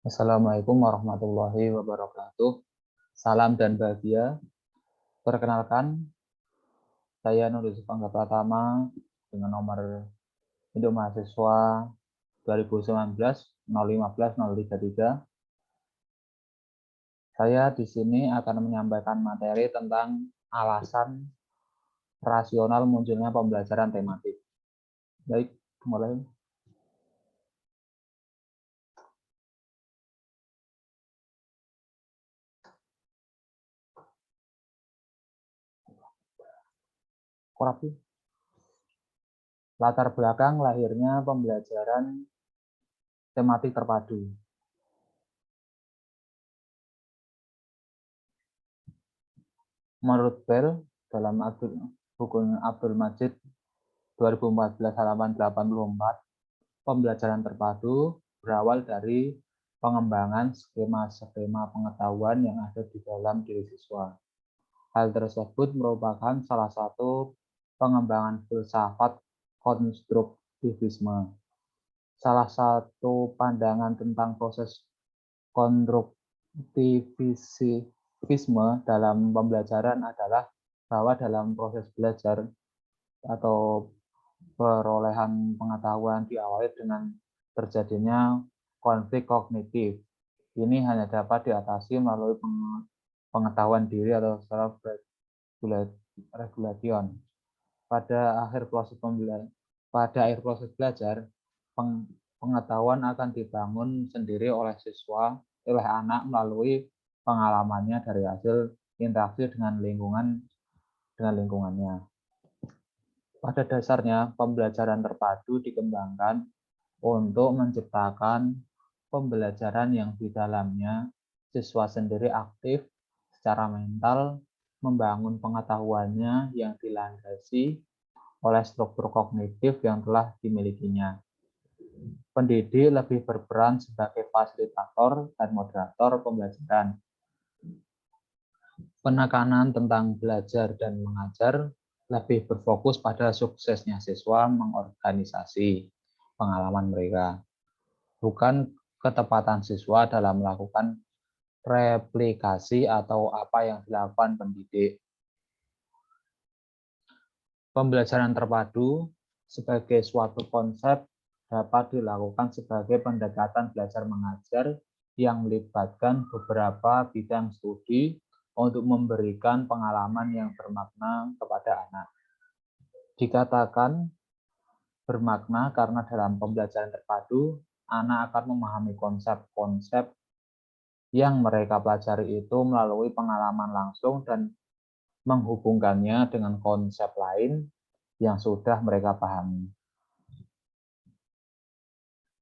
Assalamualaikum warahmatullahi wabarakatuh. Salam dan bahagia. Perkenalkan, saya Nur Yusuf Angga Pratama dengan nomor induk mahasiswa 2019 015 033. Saya di sini akan menyampaikan materi tentang alasan rasional munculnya pembelajaran tematik. Baik, mulai. Korapi. Latar belakang lahirnya pembelajaran tematik terpadu. Menurut Bell, dalam buku Abdul Majid 2014 halaman 84, pembelajaran terpadu berawal dari pengembangan skema-skema pengetahuan yang ada di dalam diri siswa. Hal tersebut merupakan salah satu pengembangan filsafat konstruktivisme. Salah satu pandangan tentang proses konstruktivisme dalam pembelajaran adalah bahwa dalam proses belajar atau perolehan pengetahuan diawali dengan terjadinya konflik kognitif. Ini hanya dapat diatasi melalui pengetahuan diri atau self-regulation. Pada akhir proses belajar, pengetahuan akan dibangun sendiri oleh anak melalui pengalamannya dari hasil interaksi dengan lingkungannya. Pada dasarnya, pembelajaran terpadu dikembangkan untuk menciptakan pembelajaran yang di dalamnya siswa sendiri aktif secara mental, membangun pengetahuannya yang dilandasi oleh struktur kognitif yang telah dimilikinya. Pendidik lebih berperan sebagai fasilitator dan moderator pembelajaran. Penekanan tentang belajar dan mengajar lebih berfokus pada suksesnya siswa mengorganisasi pengalaman mereka, bukan ketepatan siswa dalam melakukan replikasi atau apa yang dilakukan pendidik. Pembelajaran terpadu sebagai suatu konsep dapat dilakukan sebagai pendekatan belajar mengajar yang melibatkan beberapa bidang studi untuk memberikan pengalaman yang bermakna kepada anak. Dikatakan bermakna karena dalam pembelajaran terpadu, anak akan memahami konsep-konsep yang mereka pelajari itu melalui pengalaman langsung dan menghubungkannya dengan konsep lain yang sudah mereka pahami.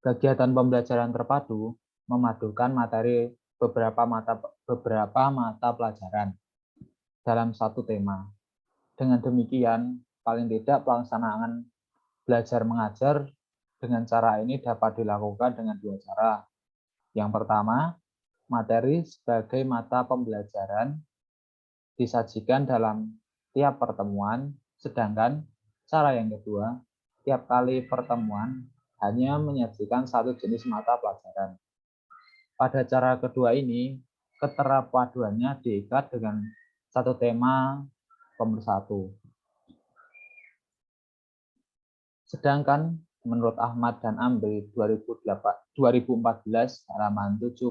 Kegiatan pembelajaran terpadu memadukan materi beberapa mata pelajaran dalam satu tema. Dengan demikian, paling tidak pelaksanaan belajar mengajar dengan cara ini dapat dilakukan dengan dua cara. Yang pertama, materi sebagai mata pembelajaran disajikan dalam tiap pertemuan, sedangkan cara yang kedua, tiap kali pertemuan hanya menyajikan satu jenis mata pelajaran. Pada cara kedua ini, keterpaduannya diikat dengan satu tema pemersatu. Sedangkan menurut Ahmad dan Amri 2014 halaman 75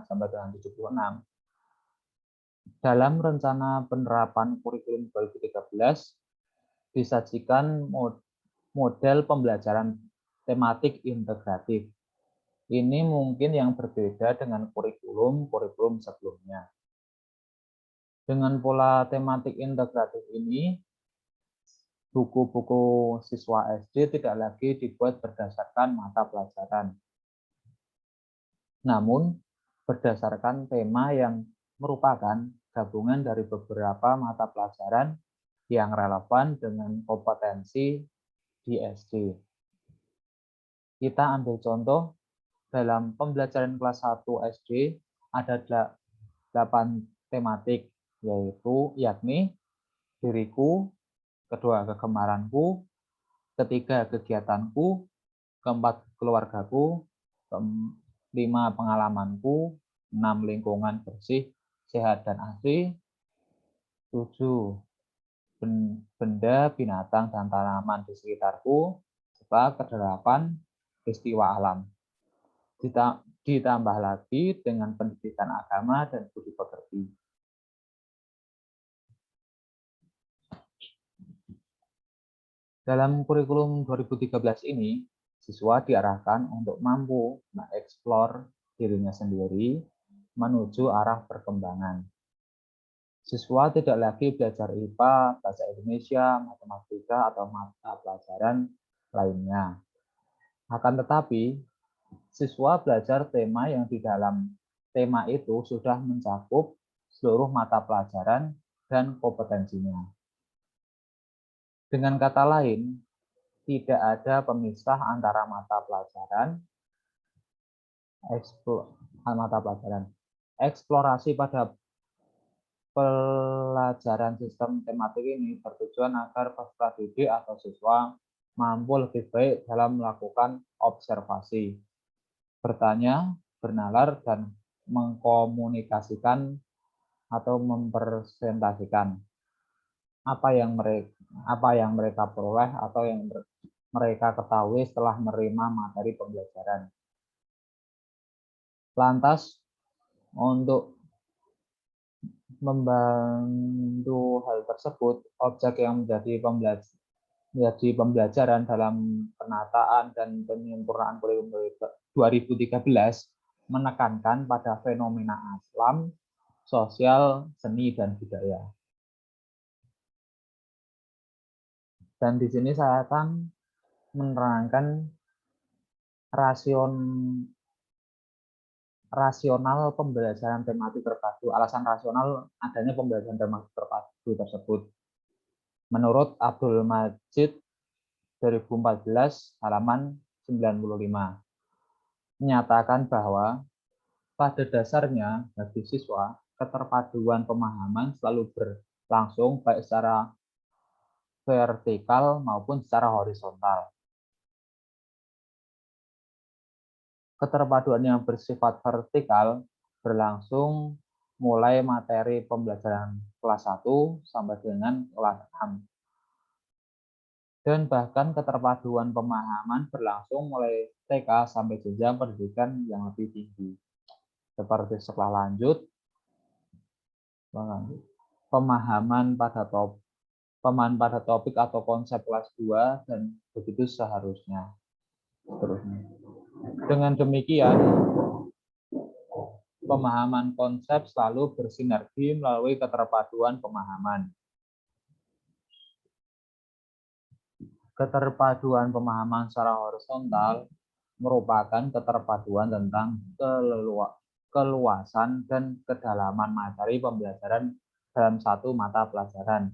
sampai dengan 76, dalam rencana penerapan kurikulum 2013 disajikan model pembelajaran tematik integratif. Ini mungkin yang berbeda dengan kurikulum sebelumnya. Dengan pola tematik integratif ini, buku-buku siswa SD tidak lagi dibuat berdasarkan mata pelajaran, namun berdasarkan tema yang merupakan gabungan dari beberapa mata pelajaran yang relevan dengan kompetensi di SD. Kita ambil contoh, dalam pembelajaran kelas 1 SD ada 8 tematik, yakni diriku, kedua kegemaranku, ketiga kegiatanku, keempat keluargaku, 5. Pengalamanku. 6. Lingkungan bersih, sehat, dan asri. 7. Benda, binatang, dan tanaman di sekitarku. Serta ke-8. Peristiwa alam. Ditambah lagi dengan pendidikan agama dan budi pekerti. Dalam kurikulum 2013 ini, siswa diarahkan untuk mampu mengeksplor dirinya sendiri menuju arah perkembangan. Siswa tidak lagi belajar IPA, bahasa Indonesia, matematika, atau mata pelajaran lainnya. Akan tetapi, siswa belajar tema yang di dalam tema itu sudah mencakup seluruh mata pelajaran dan kompetensinya. Dengan kata lain, tidak ada pemisah antara mata pelajaran, eksplorasi pada pelajaran sistem tematik ini bertujuan agar peserta didik atau siswa mampu lebih baik dalam melakukan observasi, bertanya, bernalar, dan mengkomunikasikan atau mempresentasikan apa yang mereka peroleh atau yang mereka ketahui setelah menerima materi pembelajaran. Lantas, untuk membantu hal tersebut, objek yang menjadi pembelajaran dalam penataan dan penyempurnaan kurikulum 2013 menekankan pada fenomena alam, sosial, seni, dan budaya. Dan di sini saya akan menerangkan rasional pembelajaran tematik terpadu, alasan rasional adanya pembelajaran tematik terpadu tersebut. Menurut Abdul Majid 2014 halaman 95, menyatakan bahwa pada dasarnya bagi siswa keterpaduan pemahaman selalu berlangsung baik secara vertikal maupun secara horizontal. Keterpaduan yang bersifat vertikal berlangsung mulai materi pembelajaran kelas 1 sampai dengan kelas 6. Dan bahkan keterpaduan pemahaman berlangsung mulai TK sampai jenjang pendidikan yang lebih tinggi, seperti sekolah lanjut, pemahaman pada topik atau konsep kelas 2, dan begitu seterusnya. Dengan demikian, pemahaman konsep selalu bersinergi melalui keterpaduan pemahaman. Keterpaduan pemahaman secara horizontal merupakan keterpaduan tentang keluasan dan kedalaman materi pembelajaran dalam satu mata pelajaran.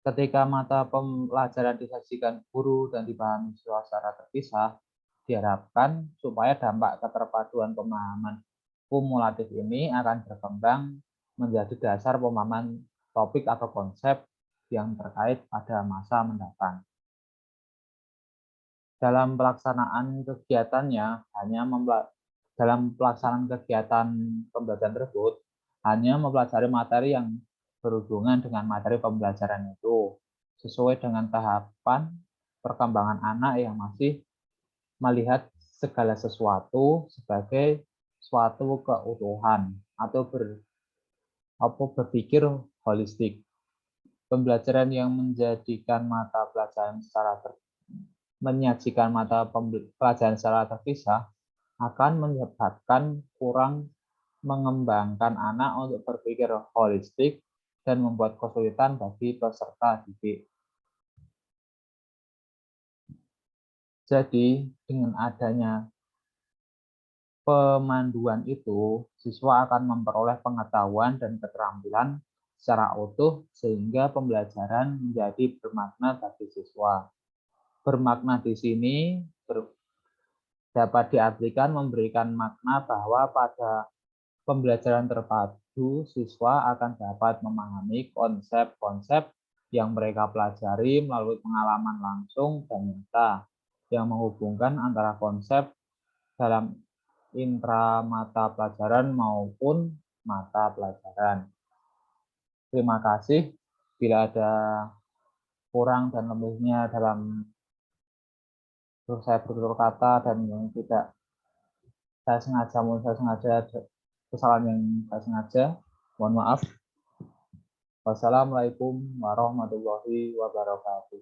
Ketika mata pelajaran disajikan guru dan dipahami siswa secara terpisah, diharapkan supaya dampak keterpaduan pemahaman kumulatif ini akan berkembang menjadi dasar pemahaman topik atau konsep yang terkait pada masa mendatang. Dalam pelaksanaan kegiatan pembelajaran tersebut, hanya mempelajari materi yang berhubungan dengan materi pembelajaran itu, sesuai dengan tahapan perkembangan anak yang masih melihat segala sesuatu sebagai suatu keutuhan atau berpikir holistik. Pembelajaran yang menyajikan mata pelajaran secara terpisah akan menyebabkan kurang mengembangkan anak untuk berpikir holistik dan membuat kesulitan bagi peserta didik. Jadi, dengan adanya pemanduan itu, siswa akan memperoleh pengetahuan dan keterampilan secara utuh sehingga pembelajaran menjadi bermakna bagi siswa. Bermakna di sini dapat diartikan memberikan makna bahwa pada pembelajaran terpadu, siswa akan dapat memahami konsep-konsep yang mereka pelajari melalui pengalaman langsung dan nyata yang menghubungkan antara konsep dalam intra mata pelajaran maupun mata pelajaran. Terima kasih. Bila ada kurang dan lebihnya dalam saya bertutur kata dan yang tidak saya sengaja, kesalahan yang saya sengaja, mohon maaf. Wassalamualaikum warahmatullahi wabarakatuh.